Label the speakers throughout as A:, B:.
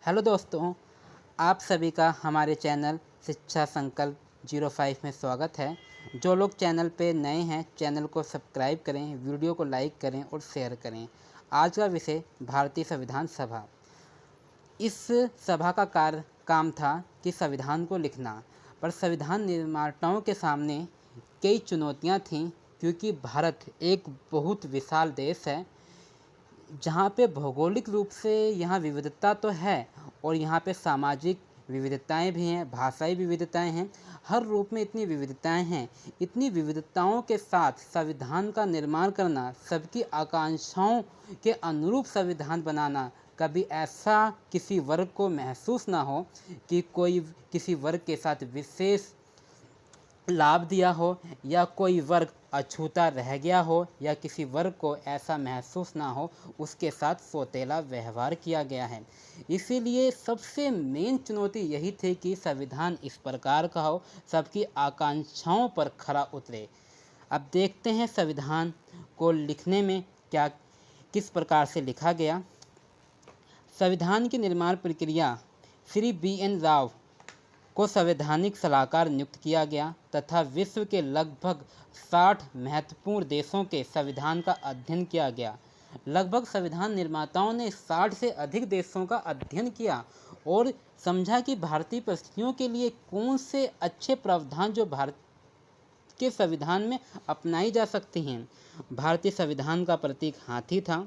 A: Hello दोस्तों, आप सभी का हमारे चैनल शिक्षा संकल्प 05 में स्वागत है। जो लोग चैनल पे नए हैं, चैनल को सब्सक्राइब करें, वीडियो को लाइक करें और शेयर करें। आज का विषय भारतीय संविधान सभा। इस सभा का काम था कि संविधान को लिखना, पर संविधान निर्माताओं के सामने कई चुनौतियाँ थीं, क्योंकि भारत एक बहुत विशाल देश है जहाँ पे भौगोलिक रूप से यहाँ विविधता तो है और यहाँ पे सामाजिक विविधताएं भी हैं, भाषाई विविधताएं हैं। हर रूप में इतनी विविधताएं हैं। इतनी विविधताओं के साथ संविधान का निर्माण करना, सबकी आकांक्षाओं के अनुरूप संविधान बनाना, कभी ऐसा किसी वर्ग को महसूस ना हो कि कोई किसी वर्ग के साथ विशेष लाभ दिया हो या कोई वर्ग अछूता रह गया हो या किसी वर्ग को ऐसा महसूस ना हो उसके साथ सौतेला व्यवहार किया गया है। इसीलिए सबसे मेन चुनौती यही थी कि संविधान इस प्रकार का हो, सबकी आकांक्षाओं पर खरा उतरे। अब देखते हैं संविधान को लिखने में किस प्रकार से लिखा गया। संविधान की निर्माण प्रक्रिया श्री BN राव को संवैधानिक सलाहकार नियुक्त किया गया तथा विश्व के लगभग 60 महत्वपूर्ण देशों के संविधान का अध्ययन किया गया। लगभग संविधान निर्माताओं ने 60 से अधिक देशों का अध्ययन किया और समझा कि भारतीय परिस्थितियों के लिए कौन से अच्छे प्रावधान जो भारत के संविधान में अपनाई जा सकती हैं। भारतीय संविधान का प्रतीक हाथी था।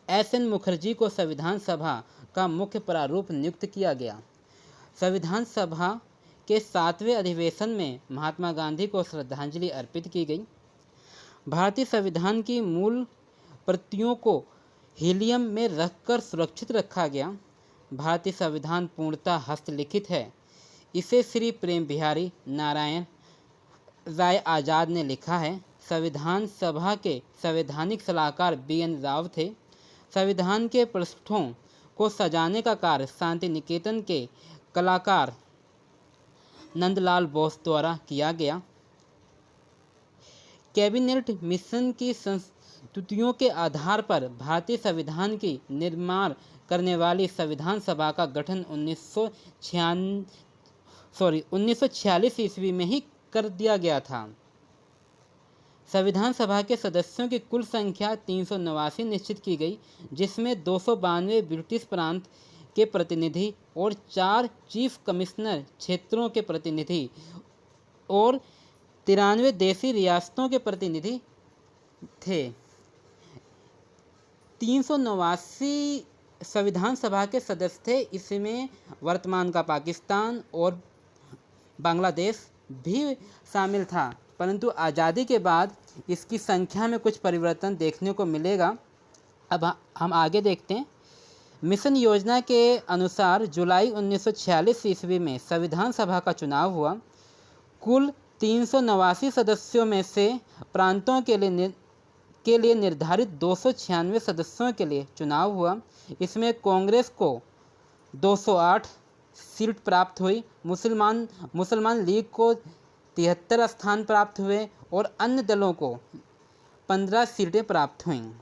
A: SN मुखर्जी को संविधान सभा का मुख्य प्रारूप नियुक्त किया गया। संविधान सभा के 7वें अधिवेशन में महात्मा गांधी को श्रद्धांजलि अर्पित की गई। भारतीय संविधान की मूल प्रतियों को हीलियम में रखकर सुरक्षित रखा गया। भारतीय संविधान पूर्णतः हस्तलिखित है। इसे श्री प्रेम बिहारी नारायण राय आज़ाद ने लिखा है। संविधान सभा के संवैधानिक सलाहकार BN राव थे। संविधान के पृष्ठों को सजाने का कार्य शांति निकेतन के कलाकार नंदलाल बोस द्वारा किया गया। कैबिनेट मिशन की संस्तुतियों के आधार पर भारतीय संविधान की निर्माण करने वाली संविधान सभा का गठन 1946 ईस्वी में ही कर दिया गया था। संविधान सभा के सदस्यों की कुल संख्या 389 निश्चित की गई, जिसमें 292 ब्रिटिश प्रांत के प्रतिनिधि और 4 चीफ कमिश्नर क्षेत्रों के प्रतिनिधि और 93 देशी रियासतों के प्रतिनिधि थे। 389 संविधान सभा के सदस्य थे। इसमें वर्तमान का पाकिस्तान और बांग्लादेश भी शामिल था, परंतु आज़ादी के बाद इसकी संख्या में कुछ परिवर्तन देखने को मिलेगा। अब हम आगे देखते हैं। मिशन योजना के अनुसार जुलाई 1946 ईस्वी में संविधान सभा का चुनाव हुआ। कुल 389 सदस्यों में से प्रांतों के लिए निर्धारित 296 सदस्यों के लिए चुनाव हुआ। इसमें कांग्रेस को 208 सीट प्राप्त हुई, मुसलमान लीग को 73 स्थान प्राप्त हुए और अन्य दलों को 15 सीटें प्राप्त हुईं।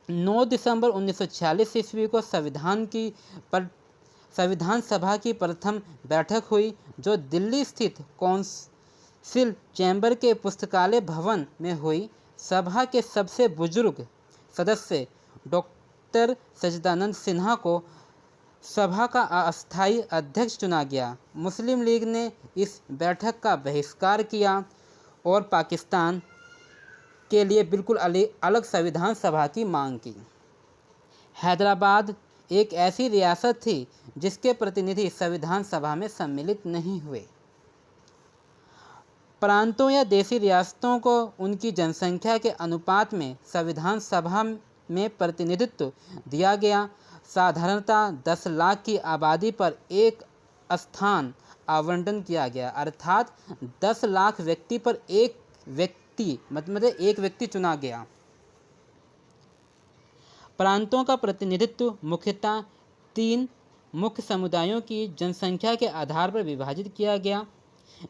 A: 9 दिसंबर 1946 ईस्वी को संविधान सभा की प्रथम बैठक हुई, जो दिल्ली स्थित काउंसिल चैम्बर के पुस्तकालय भवन में हुई। सभा के सबसे बुजुर्ग सदस्य डॉक्टर सच्चिदानंद सिन्हा को सभा का अस्थायी अध्यक्ष चुना गया। मुस्लिम लीग ने इस बैठक का बहिष्कार किया और पाकिस्तान के लिए बिल्कुल अलग संविधान सभा की मांग की। हैदराबाद एक ऐसी रियासत थी जिसके प्रतिनिधि संविधान सभा में सम्मिलित नहीं हुए। प्रांतों या देशी रियासतों को उनकी जनसंख्या के अनुपात में संविधान सभा में प्रतिनिधित्व दिया गया। साधारणतः 10 लाख की आबादी पर एक स्थान आवंटन किया गया, अर्थात 10 लाख व्यक्ति पर एक व्यक्ति चुना गया। प्रांतों का प्रतिनिधित्व मुख्यतः 3 मुख्य समुदायों की जनसंख्या के आधार पर विभाजित किया गया।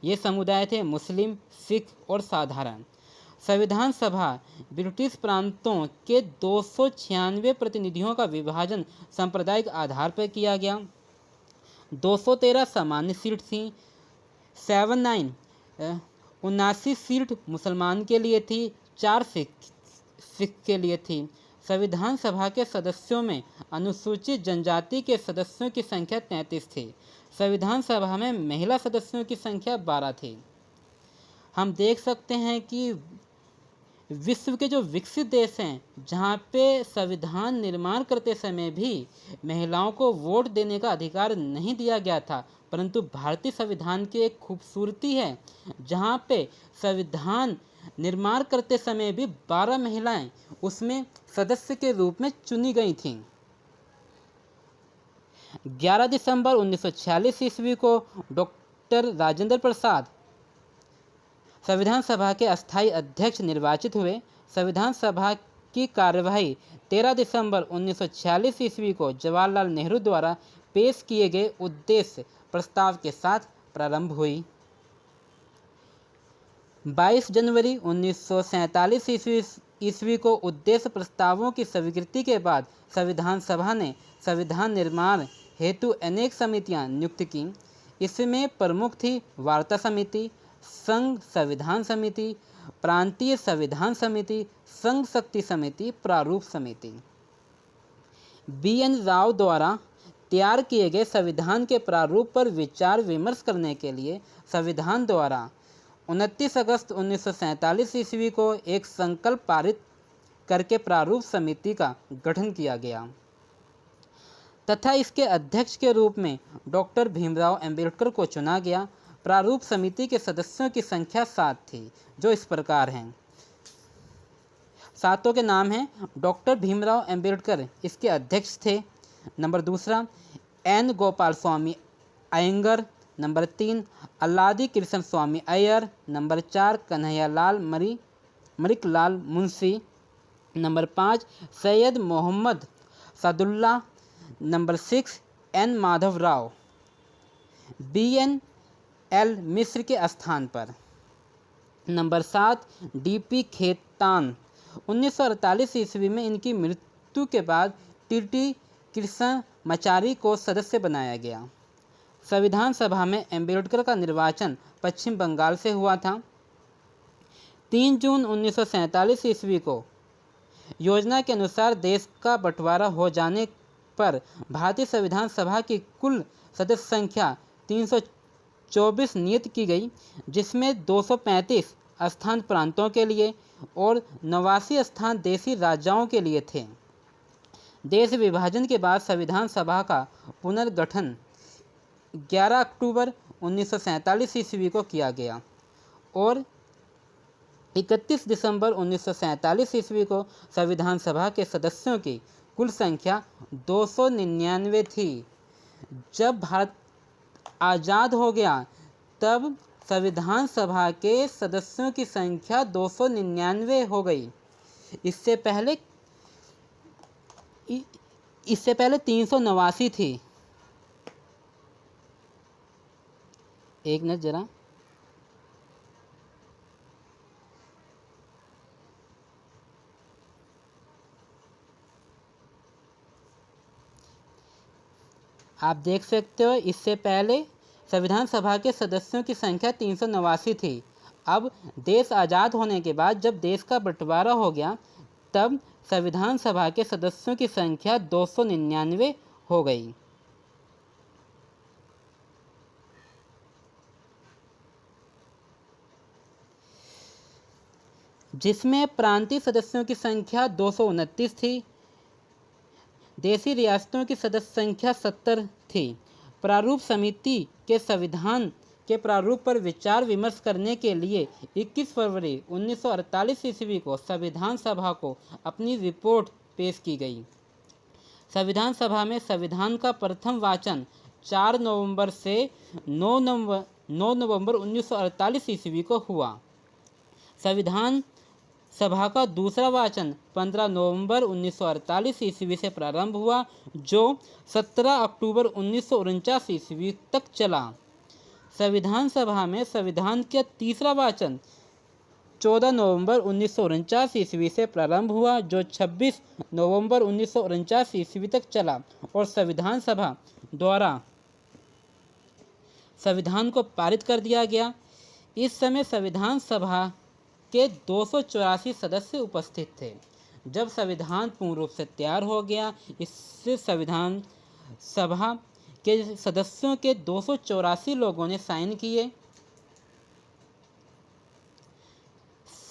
A: ये समुदाय थे मुस्लिम, सिख और साधारण। संविधान सभा ब्रिटिश प्रांतों के 296 प्रतिनिधियों का विभाजन सांप्रदायिक आधार पर किया गया। 213 सामान्य सीट थी। 79 सीट मुसलमान के लिए थी, 4 सिख के लिए थी। संविधान सभा के सदस्यों में अनुसूचित जनजाति के सदस्यों की संख्या 33 थी। संविधान सभा में महिला सदस्यों की संख्या 12 थी। हम देख सकते हैं कि विश्व के जो विकसित देश हैं, जहाँ पे संविधान निर्माण करते समय भी महिलाओं को वोट देने का अधिकार नहीं दिया गया था, परंतु भारतीय संविधान की एक खूबसूरती है जहाँ पे संविधान निर्माण करते समय भी 12 महिलाएं उसमें सदस्य के रूप में चुनी गई थीं। 11 दिसंबर 1946 ईस्वी को डॉक्टर राजेंद्र प्रसाद संविधान सभा के अस्थायी अध्यक्ष निर्वाचित हुए। संविधान सभा की कार्यवाही 13 दिसंबर 1946 ईस्वी को जवाहरलाल नेहरू द्वारा पेश किए गए उद्देश्य प्रस्ताव के साथ प्रारंभ हुई। 22 जनवरी 1947 ईस्वी को उद्देश्य प्रस्तावों की स्वीकृति के बाद संविधान सभा ने संविधान निर्माण हेतु अनेक समितियां नियुक्त की। इसमें प्रमुख थी वार्ता समिति, संघ संविधान समिति, प्रांतीय संविधान समिति, संघ शक्ति समिति, प्रारूप समिति। BN राव द्वारा तैयार किए गए संविधान के प्रारूप पर विचार विमर्श करने के लिए संविधान द्वारा 29 अगस्त 1947 ईस्वी को एक संकल्प पारित करके प्रारूप समिति का गठन किया गया तथा इसके अध्यक्ष के रूप में डॉक्टर भीमराव अंबेडकर को चुना गया। प्रारूप समिति के सदस्यों की संख्या 7 थी, जो इस प्रकार हैं। सातों के नाम हैं: डॉक्टर भीमराव अंबेडकर इसके अध्यक्ष थे। नंबर दूसरा N Gopal Swami Ayyangar. Number 3 Alladi Krishna Swami Iyer. Number 4 Kanhaiyalal Maneklal Munshi. Number 5 Syed Mohammad Saadulla. Number 6 N Madhav Rao BNL Mishra के स्थान पर। Number 7 DP Khetan. 1948 ईस्वी में इनकी मृत्यु के बाद TT कृष्णमाचारी को सदस्य बनाया गया। संविधान सभा में अंबेडकर का निर्वाचन पश्चिम बंगाल से हुआ था। 3 जून 1947 ईस्वी को योजना के अनुसार देश का बंटवारा हो जाने पर भारतीय संविधान सभा की कुल सदस्य संख्या 324 नियत की गई, जिसमें 235 स्थान प्रांतों के लिए और 89 स्थान देशी राजाओं के लिए थे। देश विभाजन के बाद संविधान सभा का पुनर्गठन 11 अक्टूबर 1947 ईस्वी को किया गया और 31 दिसंबर 1947 ईस्वी को संविधान सभा के सदस्यों की कुल संख्या 299 थी। जब भारत आज़ाद हो गया तब संविधान सभा के सदस्यों की संख्या 299 हो गई। इससे पहले 389 थी। एक मिनट जरा। आप देख सकते हो, इससे पहले संविधान सभा के सदस्यों की संख्या 389 थी। अब देश आज़ाद होने के बाद जब देश का बंटवारा हो गया तब संविधान सभा के सदस्यों की संख्या 299 हो गई। जिसमें प्रांतीय सदस्यों की संख्या 229 थी। देशी रियासतों की सदस्य संख्या 70 थी। प्रारूप समिति के संविधान के प्रारूप पर विचार विमर्श करने के लिए 21 फरवरी 1948 ईस्वी को संविधान सभा को अपनी रिपोर्ट पेश की गई। संविधान सभा में संविधान का प्रथम वाचन 4 नवंबर से 9 नवंबर 1948 ईस्वी को हुआ। संविधान सभा का दूसरा वाचन 15 नवंबर 1948 ईस्वी से प्रारंभ हुआ, जो 17 अक्टूबर 1949 ईस्वी तक चला। संविधान सभा में संविधान का तीसरा वाचन 14 नवंबर 1949 ईस्वी से प्रारंभ हुआ, जो 26 नवंबर 1949 ईस्वी तक चला और संविधान सभा द्वारा संविधान को पारित कर दिया गया। इस समय संविधान सभा के 284 सदस्य उपस्थित थे। जब संविधान पूर्ण रूप से तैयार हो गया, इससे संविधान सभा के सदस्यों के 284 लोगों ने साइन किए।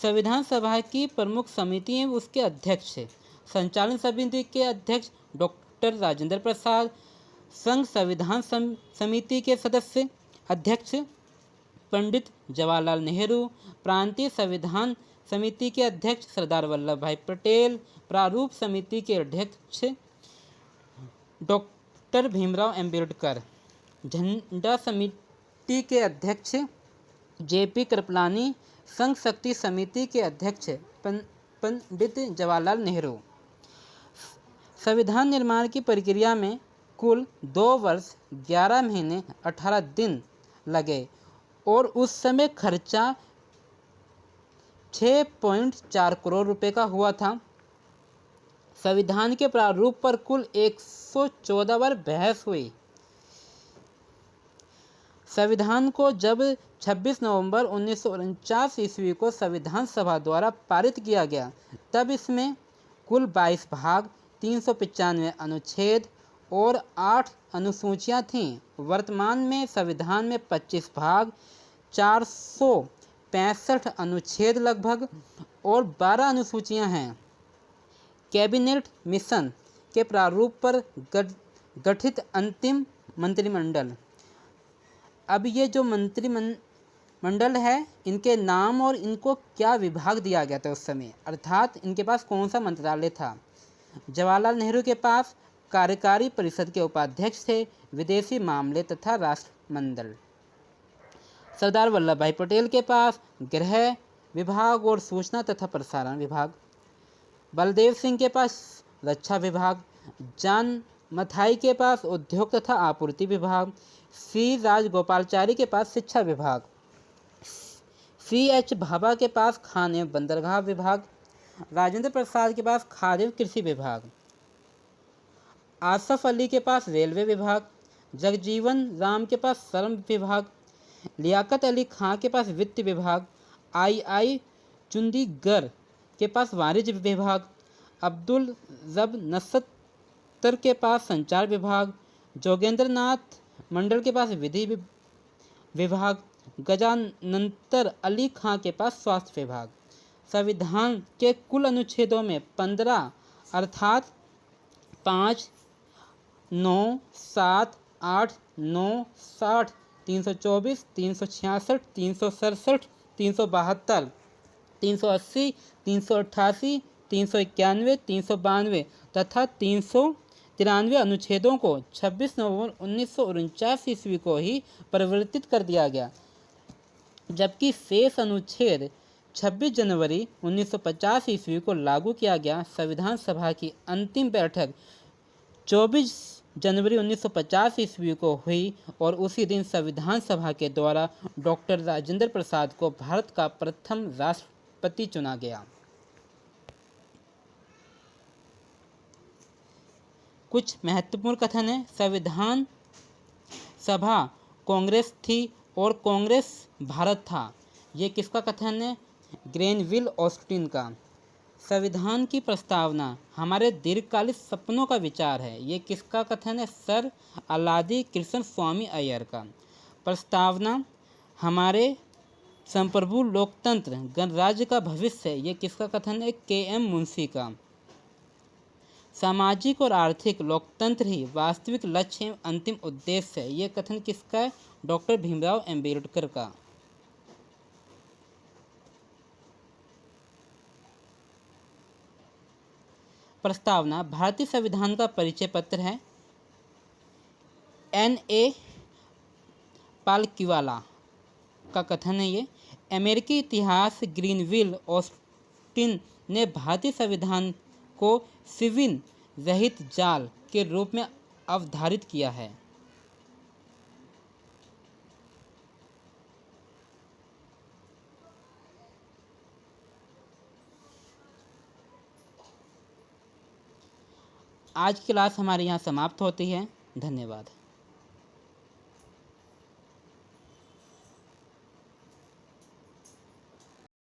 A: संविधान सभा की प्रमुख समिति उसके अध्यक्ष है। संचालन समिति के अध्यक्ष डॉक्टर राजेंद्र प्रसाद, संघ संविधान समिति के सदस्य अध्यक्ष पंडित जवाहरलाल नेहरू, प्रांतीय संविधान समिति के अध्यक्ष सरदार वल्लभ भाई पटेल, प्रारूप समिति के अध्यक्ष डॉक्टर भीमराव अंबेडकर, झंडा समिति के अध्यक्ष जेपी कृपलानी, संघ शक्ति समिति के अध्यक्ष पंडित जवाहरलाल नेहरू। संविधान निर्माण की प्रक्रिया में कुल 2 वर्ष 11 महीने 18 दिन लगे और उस समय खर्चा 6.4 करोड़ रुपए का हुआ था। संविधान के प्रारूप पर कुल 114 बार बहस हुई। संविधान को जब 26 नवंबर 1949 ईस्वी को संविधान सभा द्वारा पारित किया गया, तब इसमें कुल 22 भाग, 395 अनुच्छेद और 8 अनुसूचियां थीं। वर्तमान में संविधान में 25 भाग, 465 अनुच्छेद लगभग और 12 अनुसूचियां हैं। कैबिनेट मिशन के प्रारूप पर गठित अंतिम मंत्रिमंडल। अब ये जो मंत्रिमंडल है, इनके नाम और इनको क्या विभाग दिया गया था उस समय, अर्थात इनके पास कौन सा मंत्रालय था। जवाहरलाल नेहरू के पास कार्यकारी परिषद के उपाध्यक्ष थे, विदेशी मामले तथा राष्ट्रमंडल। सरदार वल्लभ भाई पटेल के पास गृह विभाग और सूचना तथा प्रसारण विभाग। बलदेव सिंह के पास रक्षा विभाग। जॉन मथाई के पास उद्योग तथा आपूर्ति विभाग। सी राजगोपालचारी के पास शिक्षा विभाग। C.H. भाभा के पास खान एवं बंदरगाह विभाग। राजेंद्र प्रसाद के पास खाद्य एवं कृषि विभाग। आसफ अली के पास रेलवे विभाग। जगजीवन राम के पास श्रम विभाग। लियाकत अली खां के पास वित्त विभाग। I.I. चुंदीगर के पास वाणिज्य विभाग। अब्दुल रब नसत्तर के पास संचार विभाग। जोगेंद्र नाथ मंडल के पास विधि विभाग। गजानंतर अली खां के पास स्वास्थ्य विभाग। संविधान के कुल अनुच्छेदों में 15 अर्थात 5, 9, 7, 8, 9, 60, 324, 366, 367, 372, 380, 388, 391, 392 तथा 393 अनुच्छेदों को 26 नवंबर 1949 ईस्वी को ही परिवर्तित कर दिया गया, जबकि शेष अनुच्छेद 26 जनवरी 1950 ईस्वी को लागू किया गया। संविधान सभा की अंतिम बैठक 24 जनवरी 1950 ईस्वी को हुई और उसी दिन संविधान सभा के द्वारा डॉक्टर राजेंद्र प्रसाद को भारत का प्रथम राष्ट्रपति चुना गया। कुछ महत्वपूर्ण कथन है। संविधान सभा कांग्रेस थी और कांग्रेस भारत था। ये किसका कथन है? ग्रेनविल ऑस्टिन का। संविधान की प्रस्तावना हमारे दीर्घकालिक सपनों का विचार है। ये किसका कथन है? सर अलादी कृष्ण स्वामी अय्यर का। प्रस्तावना हमारे संप्रभु लोकतंत्र गणराज्य का भविष्य है। ये किसका कथन है? KM मुंशी का। सामाजिक और आर्थिक लोकतंत्र ही वास्तविक लक्ष्य एवं अंतिम उद्देश्य है। ये कथन किसका है? डॉक्टर भीमराव अंबेडकर का। प्रस्तावना भारतीय संविधान का परिचय पत्र है। N.A. पालकिवाला का कथन है ये। अमेरिकी इतिहास ग्रीनविल ऑस्टिन ने भारतीय संविधान को सिविल रहित जाल के रूप में अवधारित किया है। आज की क्लास हमारे यहाँ समाप्त होती है। धन्यवाद।